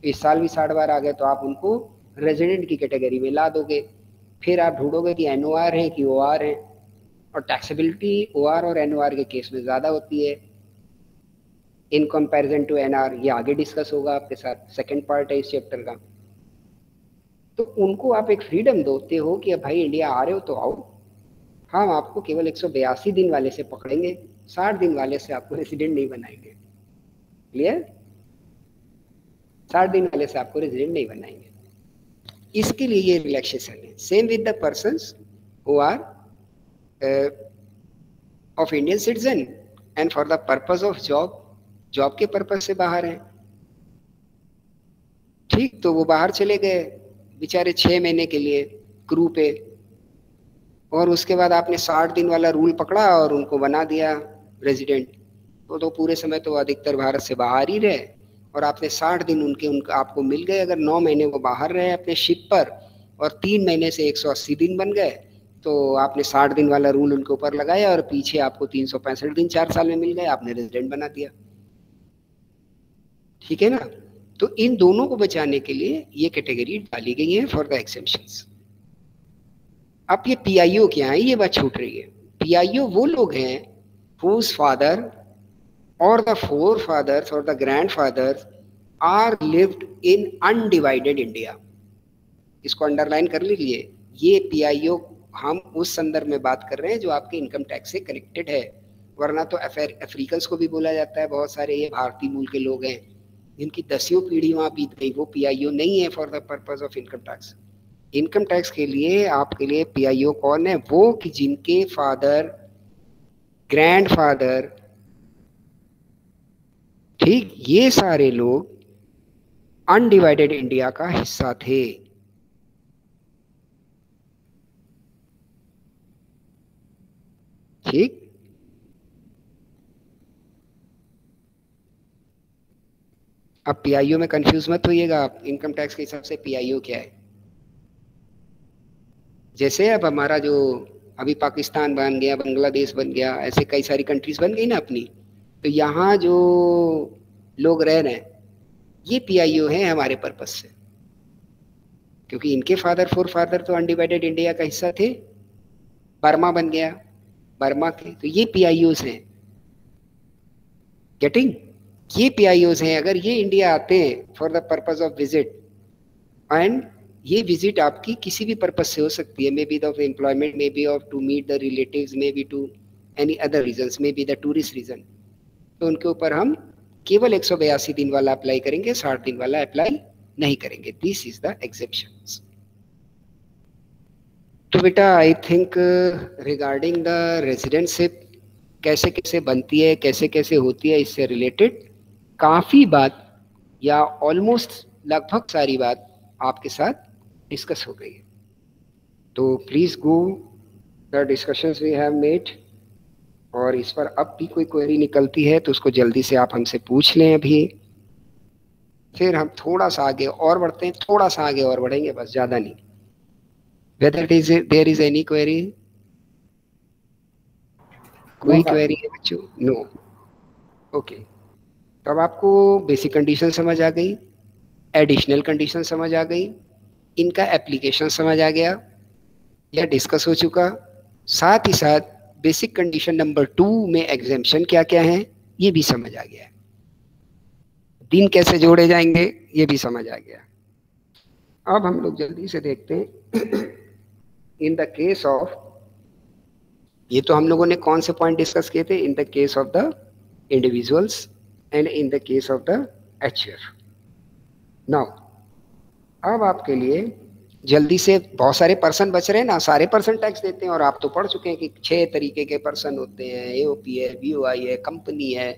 इस साल भी 60 बार आ गए, तो आप उनको रेजिडेंट की कैटेगरी में ला दोगे। फिर आप ढूंढोगे कि NOR है कि OR है, और टैक्सेबिलिटी OR और NOR के केस में ज्यादा होती है इन कंपैरिजन टू NR, ये आगे डिस्कस होगा आपके साथ, सेकंड पार्ट है इस चैप्टर का। तो उनको आप एक फ्रीडम देते हो कि अब भाई इंडिया आ रहे हो तो आओ, हम आपको केवल 182 दिन वाले से पकड़ेंगे, 60 दिन वाले से आपको रेजिडेंट नहीं बनाएंगे, क्लियर, 60 दिन वाले से आपको रेजिडेंट नहीं बनाएंगे, इसके लिए ये रिलैक्सेशन है। Same with the persons who are of Indian citizen and for the purpose of job, job के पर्पस से बाहर हैं, ठीक, तो वो बाहर चले गए बेचारे 6 महीने के लिए क्रू पे, और उसके बाद आपने 60 दिन वाला रूल पकड़ा और उनको बना दिया रेजिडेंट, तो पूरे समय तो अधिकतर भारत से बाहर ही रहे, और आपने 60 दिन उनका आपको मिल गए। अगर 9 महीने वो बाहर रहे अपने शिप पर और 3 महीने से 180 दिन बन गए, तो आपने 60 दिन वाला रूल उनके ऊपर लगाया, और पीछे आपको 365 दिन 4 साल में मिल गए, आपने रेजिडेंट बना दिया, ठीक है ना। तो इन दोनों को बचाने के लिए ये कैटेगरी डाली गई है फॉर द एक्सेप्शंस। अब ये पीआईओ क्या है, ये बात छूट रही है। पीआईओ वो लोग हैं whose father or the forefathers or the grandfathers are lived in undivided India। इसको अंडरलाइन कर लीजिए, ये पीआईओ हम उस संदर्भ में बात कर रहे हैं जो आपके इनकम टैक्स से कनेक्टेड है, वरना तो अफ्रीकन्स को भी बोला जाता है, बहुत सारे ये भारतीय मूल के लोग हैं जिनकी 10वीं पीढ़ी वहां बीत गई, वो पीआईओ नहीं है for the purpose of income tax. Income tax के लिए आपके लिए पीआईओ कौन है, वो कि जिनके फादर ग्रैंडफादर, ठीक, ये सारे लोग अनडिवाइडेड इंडिया का हिस्सा थे। ठीक, अब पीआईओ में कंफ्यूज मत होइएगा आप, इनकम टैक्स के हिसाब से पीआईओ क्या है। जैसे अब हमारा जो अभी पाकिस्तान बन गया, बांग्लादेश बन गया, ऐसे कई सारी कंट्रीज बन गई ना अपनी, तो यहाँ जो लोग रह रहे हैं ये पीआईओ है हमारे पर्पस से, क्योंकि इनके फादर फोर फादर तो अनडिवाइडेड इंडिया का हिस्सा थे। बर्मा बन गया, बर्मा के, तो ये पीआईओस हैं। गेटिंग, ये पीआईओस हैं। अगर ये इंडिया आते हैं for the purpose of visit, and ये विजिट आपकी किसी भी पर्पस से हो सकती है, may be of employment, may be of to meet the relatives, may be to any other reasons, may be the tourist reason, तो उनके ऊपर हम केवल 182 दिन वाला अप्लाई करेंगे, 60 दिन वाला अप्लाई नहीं करेंगे। This is the exceptions. तो बेटा I think regarding the residentship कैसे कैसे बनती है, कैसे कैसे होती है, इससे रिलेटेड काफ़ी बात या ऑलमोस्ट लगभग सारी बात आपके साथ डिस्कस हो गई है। तो please go the discussions we have made, और इस पर अब भी कोई क्वेरी निकलती है तो उसको जल्दी से आप हमसे पूछ लें अभी, फिर हम थोड़ा सा आगे और बढ़ते हैं, थोड़ा सा आगे और बढ़ेंगे, बस ज़्यादा नहीं। Whether there is any query, कोई क्वेरी है बच्चों? No, okay. तो अब आपको बेसिक कंडीशन समझ आ गई, एडिशनल कंडीशन समझ आ गई, इनका एप्लीकेशन समझ आ गया या डिस्कस हो चुका, साथ ही साथ बेसिक कंडीशन नंबर 2 में एग्जेम्पशन क्या क्या है ये भी समझ आ गया, दिन कैसे जोड़े जाएंगे ये भी समझ आ गया। अब हम लोग जल्दी से देखते हैं इन द केस ऑफ, ये तो हम लोगों ने कौन से पॉइंट डिस्कस किए थे, in the case of the individuals and in the case of the HUR. Now अब आपके लिए जल्दी से, बहुत सारे पर्सन बच रहे हैं ना, सारे पर्सन टैक्स देते हैं, और आप तो पढ़ चुके हैं कि 6 तरीके के पर्सन होते हैं, एओपी है, बीओआई है, कंपनी है,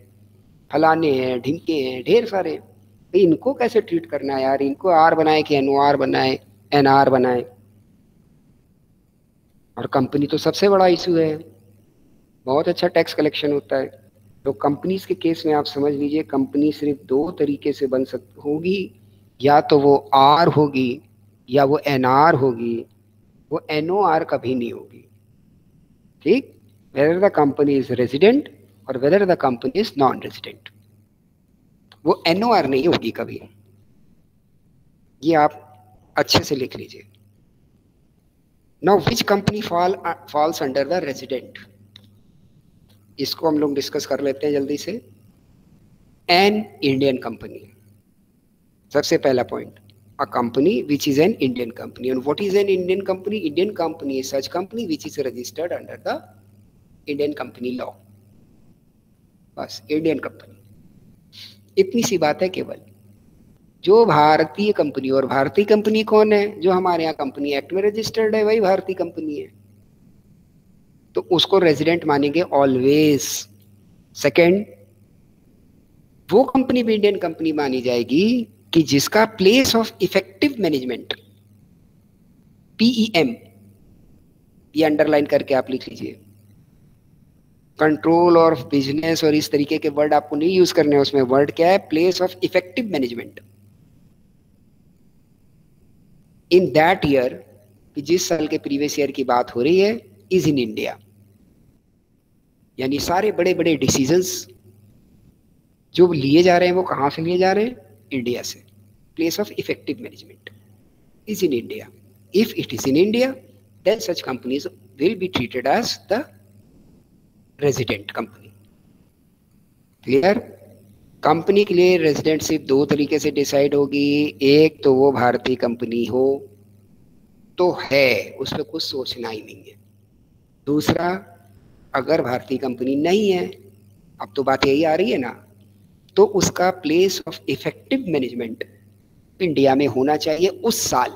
फलाने हैं, ढिमके हैं, ढेर सारे। तो इनको कैसे ट्रीट करना है यार, इनको आर बनाए कि एनओआर बनाए, एनआर बनाए, और कंपनी तो सबसे बड़ा इशू है, बहुत अच्छा टैक्स कलेक्शन होता है। तो कंपनीज के केस में आप समझ लीजिए, कंपनी सिर्फ 2 तरीके से बन होगी, या तो वो आर होगी या वो एनआर होगी, वो एनओआर कभी नहीं होगी। ठीक, whether the company is resident और whether the company is non resident, वो एनओआर नहीं होगी कभी। ये आप अच्छे से लिख लीजिए। Now which company falls under the resident, इसको हम लोग डिस्कस कर लेते हैं जल्दी से। एन इंडियन कंपनी, सबसे पहला point, a company which is an Indian company. And what is an Indian company? Indian company is such company which is registered under the Indian company law. बस Indian company, इतनी सी बात है केवल। जो भारतीय company, और भारतीय कंपनी कौन है, जो हमारे यहाँ कंपनी एक्ट में रजिस्टर्ड है वही भारतीय कंपनी है, तो उसको रेजिडेंट मानेंगे ऑलवेज। सेकेंड, वो कंपनी भी इंडियन कंपनी मानी जाएगी कि जिसका place of effective management, PEM, ये अंडरलाइन करके आप लिख लीजिए, कंट्रोल और बिजनेस और इस तरीके के वर्ड आपको नहीं यूज करने हैं, उसमें वर्ड क्या है, place of effective management in that year, कि जिस साल के प्रीवियस ईयर की बात हो रही है, इज इन इंडिया। यानी सारे बड़े बड़े डिसीजंस जो लिए जा रहे हैं वो कहां से लिए जा रहे हैं, इंडिया से। Place of effective management is in India. If it is in India then such companies will be treated as the resident company. Clear? Company के लिए रेजिडेंटशिप दो तरीके से डिसाइड होगी, एक तो वो भारतीय कंपनी हो तो है, उसमें कुछ सोचना ही नहीं है। दूसरा, अगर भारतीय कंपनी नहीं है, अब तो बात यही आ रही है ना, तो उसका place of effective management India में होना चाहिए उस साल,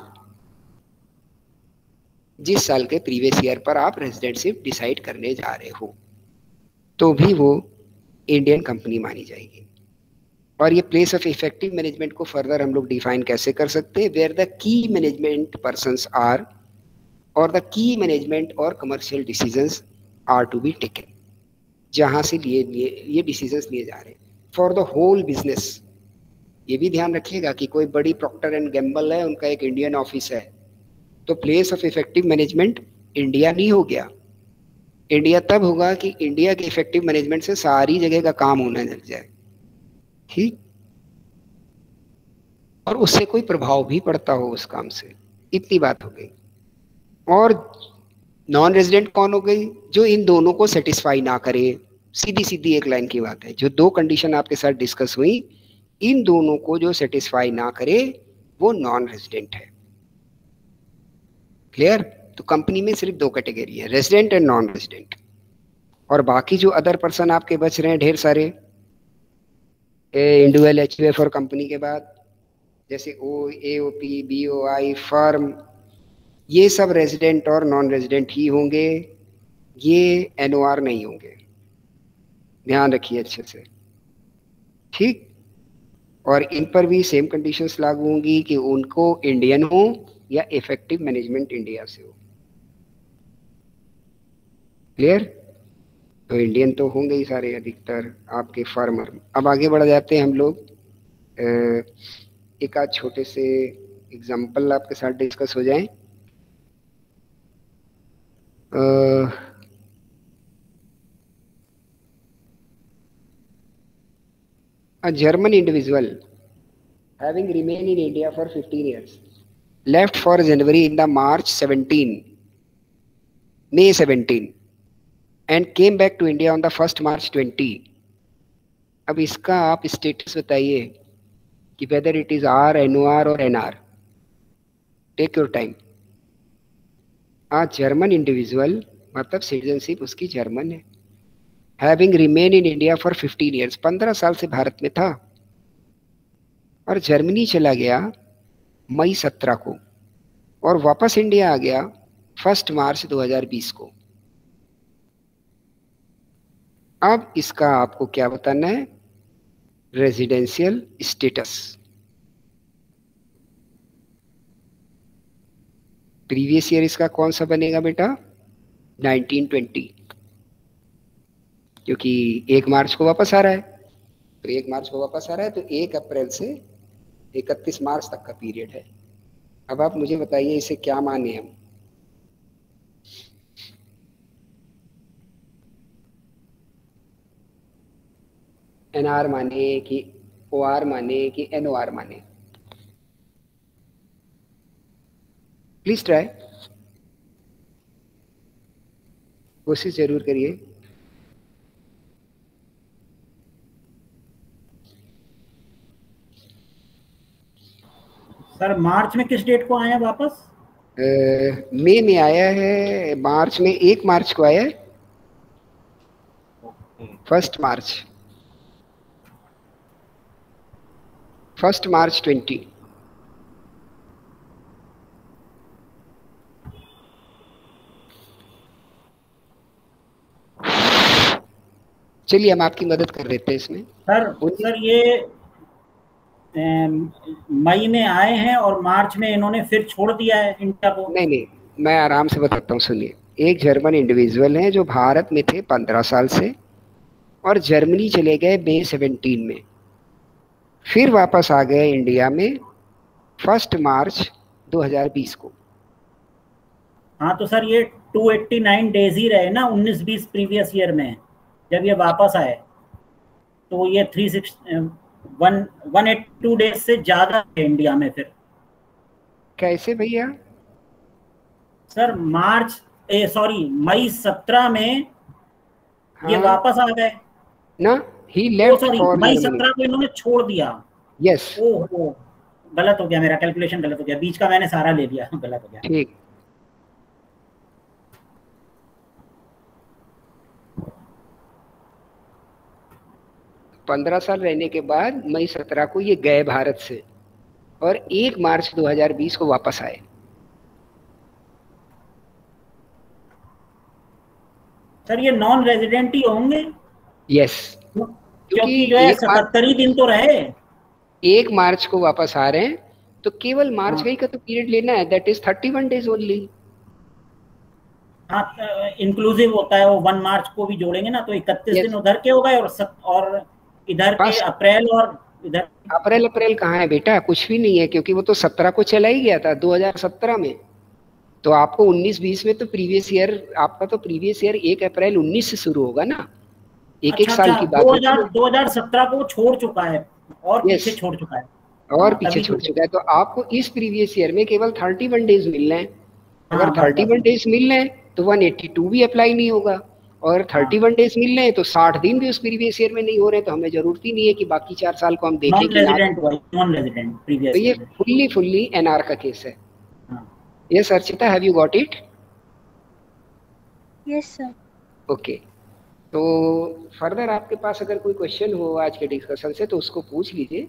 जिस साल के प्रीवियस ईयर पर आप रेजिडेंटशिप डिसाइड करने जा रहे हो, तो भी वो इंडियन कंपनी मानी जाएगी। और ये प्लेस ऑफ इफेक्टिव मैनेजमेंट को फर्दर हम लोग डिफाइन कैसे कर सकते हैं? Where the key management persons are और द की मैनेजमेंट और commercial decisions are to be taken, जहां से ये डिसीजंस लिए जा रहे हैं फॉर द होल बिजनेस। ये भी ध्यान रखिएगा कि कोई बड़ी प्रॉक्टर एंड गैम्बल है, उनका एक इंडियन ऑफिस है, तो place of effective management India नहीं हो गया। इंडिया तब होगा कि इंडिया के इफेक्टिव मैनेजमेंट से सारी जगह का काम होने लग जाए, ठीक, और उससे कोई प्रभाव भी पड़ता हो उस काम से। इतनी बात हो गई। और नॉन रेजिडेंट कौन हो गई? जो इन दोनों को सेटिस्फाई ना करे। सीधी सीधी एक लाइन की बात है, जो दो कंडीशन आपके साथ डिस्कस हुई, इन दोनों को जो सेटिस्फाई ना करे वो नॉन रेजिडेंट है। क्लियर? तो कंपनी में सिर्फ दो कैटेगरी है, रेजिडेंट एंड नॉन रेजिडेंट। और बाकी जो अदर पर्सन आपके बच रहे हैं ढेर सारे, इंडिविजुअल एचयूएफ और कंपनी के बाद जैसे एओपी, बीओआई, फर्म, ये सब रेजिडेंट और नॉन रेजिडेंट ही होंगे, ये एनओआर नहीं होंगे। ध्यान रखिए अच्छे से, ठीक। और इन पर भी सेम कंडीशंस लागू होंगी कि उनको इंडियन हो या इफेक्टिव मैनेजमेंट इंडिया से हो। क्लियर? तो इंडियन तो होंगे ही सारे अधिकतर आपके फार्मर। अब आगे बढ़ जाते हैं हम लोग, एक आध छोटे से एग्जाम्पल आपके साथ डिस्कस हो जाएं। A German individual having remained in India for 15 years left for January in the May 17 and came back to India on the 1st March 20. अब इसका आप स्टेटस बताइए कि whether it is R, NOR or NR. Take your time. A German individual मतलब citizenship उसकी German है, having remain in India for 15 years, 15 साल से भारत में था और जर्मनी चला गया मई 17 को और वापस इंडिया आ गया 1 मार्च 2020 को। अब इसका आपको क्या बताना है? Residential status. प्रीवियस ईयर इसका कौन सा बनेगा बेटा? 1920, क्योंकि 1 मार्च को वापस आ रहा है, तो 1 मार्च को वापस आ रहा है तो 1 अप्रैल से 31 मार्च तक का पीरियड है। अब आप मुझे बताइए इसे क्या माने हम? एनआर माने कि ओआर माने कि एनओआर माने? प्लीज ट्राई, कोशिश जरूर करिए। सर मार्च में किस डेट को आए हैं वापस? मई में आया है, मार्च में 1 मार्च को आया है, 1 मार्च 20। चलिए हम आपकी मदद कर देते हैं इसमें। सर ये मई में आए हैं और मार्च में इन्होंने फिर छोड़ दिया है इंडिया को? नहीं, मैं आराम से बताता हूँ, सुनिए। एक जर्मन इंडिविजुअल हैं जो भारत में थे 15 साल से और जर्मनी चले गए मई 17 में, फिर वापस आ गए इंडिया में 1 मार्च 2020 को। हाँ तो सर ये 289 डेज ही रहे ना 19-20 प्रीवियस ईयर में, जब ये वापस आए तो ये 182 डेज से ज्यादा है इंडिया में। फिर कैसे भैया? सर मई 17 में ये वापस आ गए ना, ही लेफ्ट फॉर मई जर्मनी। 17 को इन्होंने छोड़ दिया। यस। ओहो, गलत हो गया, मेरा कैलकुलेशन गलत हो गया, बीच का मैंने सारा ले लिया, गलत हो गया। ठीक। पंद्रह साल रहने के बाद मई 17 को ये गए भारत से और 1 मार्च 2020 को वापस आए। सर ये नॉन रेजिडेंट ही होंगे? यस, क्योंकि जो है 77 ही दिन तो रहे। 1 मार्च को वापस आ रहे हैं तो केवल मार्च का तो पीरियड लेना है, दैट इज 31 डेज ओनली। हाँ, इंक्लूसिव होता है वो, 1 मार्च को भी जोड़ेंगे ना तो 31 दिन उधर के हो गए और इधर के अप्रैल, और इधर अप्रैल कहाँ है बेटा, कुछ भी नहीं है, क्योंकि वो तो 17 को चला ही गया था 2017 में। तो आपको 19-20 में तो प्रीवियस ईयर, आपका तो प्रीवियस ईयर 1 अप्रैल 19 से शुरू होगा ना, एक साल की बात। 2017 को छोड़ चुका है और पीछे छोड़ चुका है, और पीछे छोड़ चुका है। तो आपको इस प्रीवियस ईयर में केवल 31 डेज मिल रहे हैं। अगर 31 डेज मिल रहे हैं तो 182 भी अप्लाई नहीं होगा, और 31 डेज मिल रहे हैं तो 60 दिन भी उस प्रीवियस ईयर में नहीं हो रहे, तो हमें जरूरत ही नहीं है कि बाकी 4 साल को हम देखें। नॉन रेजिडेंट प्रीवियस, तो ये फुल्ली एनआर का केस है। Yes Archita, have you got it? Yes sir. Okay, तो फर्दर आपके पास अगर कोई क्वेश्चन हो आज के डिस्कशन से तो उसको पूछ लीजिए,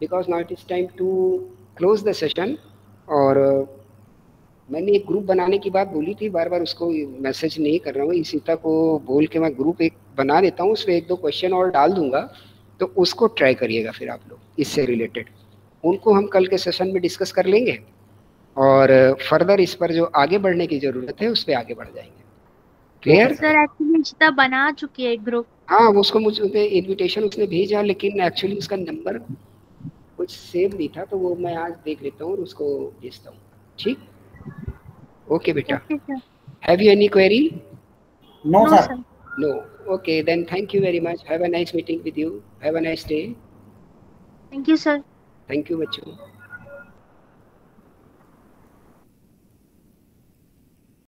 because now it is time to close the session. और मैंने एक ग्रुप बनाने की बात बोली थी, बार बार उसको मैसेज नहीं कर रहा हूँ, इसीता को बोल के मैं ग्रुप एक बना देता हूँ, उसमें 1-2 क्वेश्चन और डाल दूंगा, तो उसको ट्राई करिएगा फिर आप लोग इससे रिलेटेड। उनको हम कल के सेशन में डिस्कस कर लेंगे और फर्दर इस पर जो आगे बढ़ने की जरूरत है उस पर आगे बढ़ जाएंगे। क्लियर? सर एक्चुअली इशिता बना चुकी है एक ग्रुप। हाँ, उसको मुझे इनविटेशन उसने भेजा, लेकिन एक्चुअली उसका नंबर कुछ सेव नहीं था, तो वो मैं आज देख लेता हूँ और उसको भेजता हूँ। ठीक, ओके बेटा। Have you any query? No sir. No, okay then thank you very much, have a nice meeting with you, have a nice day. Thank you sir. Thank you बच्चों।